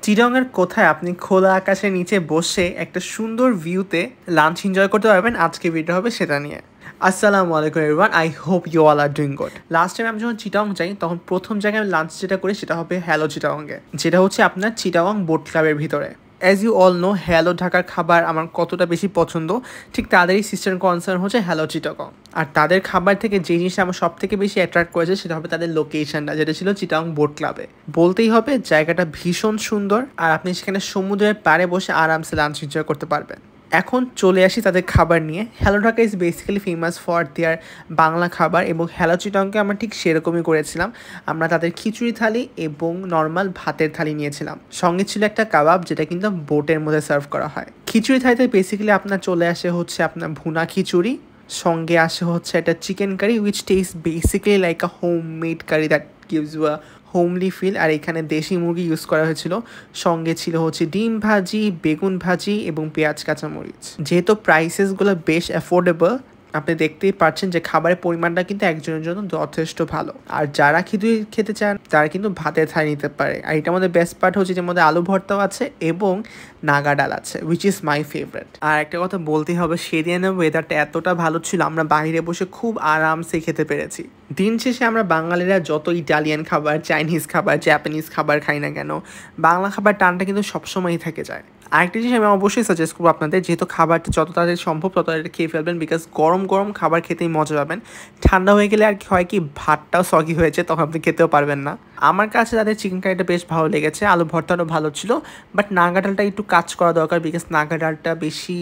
চিটাগংয়ের কোথায় আপনি খোলা আকাশের নিচে বসে একটা সুন্দর ভিউতে লাঞ্চ এনজয় করতে পারবেন, আজকে ভিডিও হবে সেটা নিয়ে। আসসালামু আলাইকুম everyone, I hope you all are doing good. Last time আমি যখন চিটাগং যাই তখন প্রথম জায়গায় আমি লাঞ্চ যেটা করি সেটা হবে হ্যালো চিটাগংয়ে, যেটা হচ্ছে আপনার চিটাগং বোট ক্লাবের ভিতরে। As you all know, hello ঢাকার খাবার আমার কতটা বেশি পছন্দ, ঠিক তাদেরই সিস্টার কনসার্ন হচ্ছে হ্যালো চিটাগং। আর তাদের খাবার থেকে যে জিনিসটা আমার সব থেকে বেশি অ্যাট্রাক্ট করেছে সেটা হবে তাদের লোকেশনটা, যেটা ছিল চিটাগং বোট ক্লাবে। বলতেই হবে জায়গাটা ভীষণ সুন্দর, আর আপনি সেখানে সমুদ্রের পাড়ে বসে আরামসে লাঞ্চ এনজয় করতে পারবেন। এখন চলে আসি তাদের খাবার নিয়ে। Hello Dhaka is basically famous for their Bangla খাবার, এবং হ্যালো চিটাগংকে আমরা ঠিক সেরকমই করেছিলাম। আমরা তাদের খিচুড়ি থালি এবং নর্মাল ভাতের থালি নিয়েছিলাম, সঙ্গে ছিল একটা কাবাব যেটা কিন্তু বোটের মধ্যে সার্ভ করা হয়। খিচুড়ি থালিতে বেসিক্যালি আপনার চলে আসে হচ্ছে আপনার ভুনা খিচুড়ি, সঙ্গে আসে হচ্ছে একটা chicken curry which taste basically like a home made curry that gives you a homely feel. আর এখানে দেশি মুরগি ইউজ করা হয়েছিল, সঙ্গে ছিল হচ্ছে ডিম ভাজি, বেগুন ভাজি এবং পেঁয়াজ কাঁচামরিচ। যেহেতু প্রাইসেসগুলো বেশ অ্যাফোর্ডেবল, আপনি দেখতেই পাচ্ছেন যে খাবারের পরিমাণটা কিন্তু একজনের জন্য যথেষ্ট ভালো। আর যারা খিচুড়ি খেতে চান তারা কিন্তু ভাতের থালি নিতে পারে। আর এটার মধ্যে বেস্ট পার্ট হচ্ছে যের মধ্যে আলু ভর্তাও আছে এবং নাগা ডাল আছে, উইচ ইজ মাই ফেভারিট। আর একটা কথা বলতেই হবে, সেদিনের ওয়েদারটা এতটা ভালো ছিল, আমরা বাইরে বসে খুব আরামসে খেতে পেরেছি। দিন শেষে আমরা বাঙালিরা যত ইটালিয়ান খাবার, চাইনিজ খাবার, জাপানিজ খাবার খাই না কেন, বাংলা খাবার টানটা কিন্তু সবসময়ই থেকে যায়। আরেকটা জিনিস আমি অবশ্যই সাজেস্ট করবো আপনাদের, যেহেতু খাবারটা যত তাড়াতাড়ি সম্ভব তত তাড়াতাড়ি খেয়ে ফেলবেন, বিকজ গরম গরম খাবার খেতেই মজা পাবেন। ঠান্ডা হয়ে গেলে আর কি হয় কি, ভাতটাও সগি হয়েছে, তখন আপনি খেতেও পারবেন না। আমার কাছে তাদের চিকেন কারিটা বেশ ভালো লেগেছে, আলু ভর্তাটাও ভালো ছিল, বাট নাগা ডালটা একটু কাজ করা দরকার, বিকজ নাগা ডালটা বেশি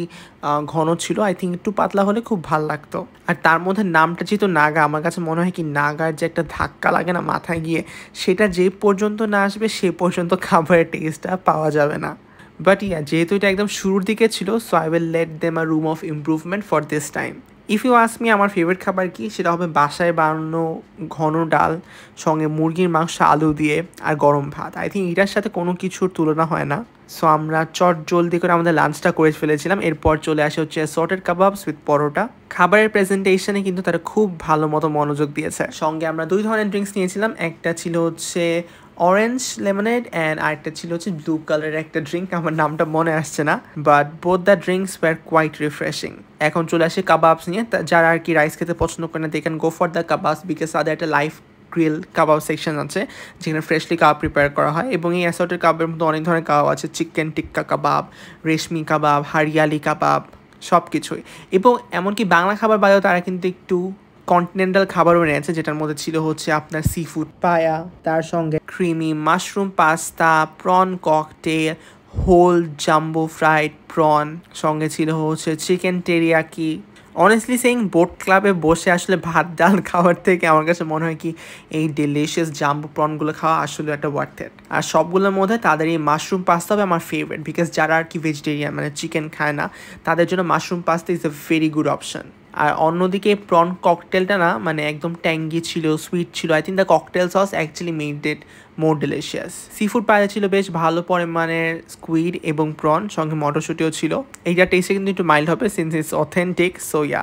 ঘন ছিল। আই থিঙ্ক একটু পাতলা হলে খুব ভালো লাগতো। আর তার মধ্যে নামটা যেহেতু নাগা, আমার কাছে মনে হয় কি নাগার যে একটা ধাক্কা লাগে না মাথায় গিয়ে, সেটা যে পর্যন্ত না আসবে সে পর্যন্ত খাবারের টেস্টটা পাওয়া যাবে না। বাট ইয়া, যেহেতু এটা একদম শুরুর দিকে ছিল, so I will let them a room of improvement for this time. If you ask me আমার ফেভারিট খাবার কি, সেটা হবে বাসায় বানানো ঘন ডাল, সঙ্গে মুরগির মাংস আলু দিয়ে আর গরম ভাত। আই থিঙ্ক এটার সাথে কোনো কিছুর তুলনা হয় না। সো আমরা চট জলদি করে আমাদের লাঞ্চটা করে ফেলেছিলাম। এরপর চলে আসে হচ্ছে সর্টেড কাবাবস উইথ পরোটা। খাবারের প্রেজেন্টেশনে কিন্তু তারা খুব ভালো মতো মনোযোগ দিয়েছে। সঙ্গে আমরা 2 ধরনের ড্রিঙ্কস নিয়েছিলাম, একটা ছিল হচ্ছে অরেঞ্জ লেমনেড অ্যান্ড আরেকটা ছিল হচ্ছে ব্লু কালারের একটা ড্রিঙ্ক, আমার নামটা মনে আসছে না, but both the drinks were quite refreshing. এখন চলে আসে কাবাবস নিয়ে। যারা আর কি রাইস খেতে পছন্দ করে না, they can go for the kebabs, because তাদের একটা লাইভ গ্রিল কাবাব সেকশন আছে যেখানে ফ্রেশলি কাবাব প্রিপেয়ার করা হয়। এবং এই অ্যাসর্টেড কাবাবের মধ্যে অনেক ধরনের কাবাব আছে, চিকেন টিক্কা কাবাব, রেশমি কাবাব, হারিয়ালি কাবাব, সব কিছুই। এবং এমনকি বাংলা খাবার বাদেও তারা কিন্তু একটু কন্টিনেন্টাল খাবারও এনেছে, যেটার মধ্যে ছিল হচ্ছে আপনার সি ফুড পায়া, তার সঙ্গে creamy mushroom pasta, prawn cocktail, whole jumbo fried prawn, সঙ্গে ছিল হচ্ছে chicken teriyaki. Honestly saying, boat ক্লাবে বসে আসলে ভাত ডাল খাওয়ার থেকে আমার কাছে মনে হয় কি এই ডেলিশিয়াস জাম্বো প্রনগুলো খাওয়া আসলে একটা ওয়ার্থ ইট। আর সবগুলোর মধ্যে তাদের এই মাশরুম পাস্তা হবে আমার ফেভারিট, বিকজ যারা আর কি ভেজিটেরিয়ান মানে চিকেন খায় না, তাদের জন্য mushroom pasta is a very good option. আর অন্যদিকে প্রন ককটেলটা না মানে একদম ট্যাঙ্গি ছিল, সুইট ছিল। I think the cocktail sauce actually made it more delicious. Sea food পায়ে ছিল বেশ ভালো পরিমাণের স্কুইড এবং প্রন, সঙ্গে মটরশুঁটিও ছিল। এইটার টেস্টে কিন্তু একটু মাইল্ড হবে since it's authentic. So yeah,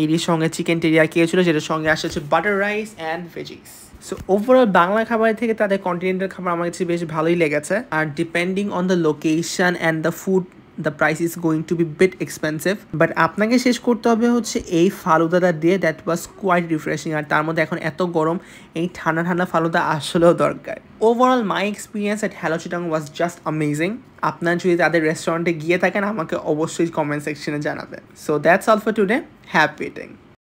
এর সঙ্গে চিকেন টেরিয়াকিও ছিল, যেটার সঙ্গে আসে হচ্ছে butter rice and veggies. So overall Bangla খাবার থেকে তাদের কন্টিনেন্টাল খাবার আমার কাছে বেশ ভালোই লেগেছে। আর depending on the location and the food, the price is going to be bit expensive, but আপনাকে শেষ করতে হবে হচ্ছে এই ফালুদাটা দিয়ে, দ্যাট ওয়াজ কোয়াইট রিফ্রেশিং। আর তার মধ্যে এখন এত গরম, এই ঠান্ডা ঠান্ডা ফালুদা আসলেও দরকার। Overall my experience at hello Chittagong was just amazing. আপনার যদি তাদের রেস্টুরেন্টে গিয়ে থাকেন আমাকে অবশ্যই কমেন্ট সেকশনে জানাবেন। So that's all for today, happy eating.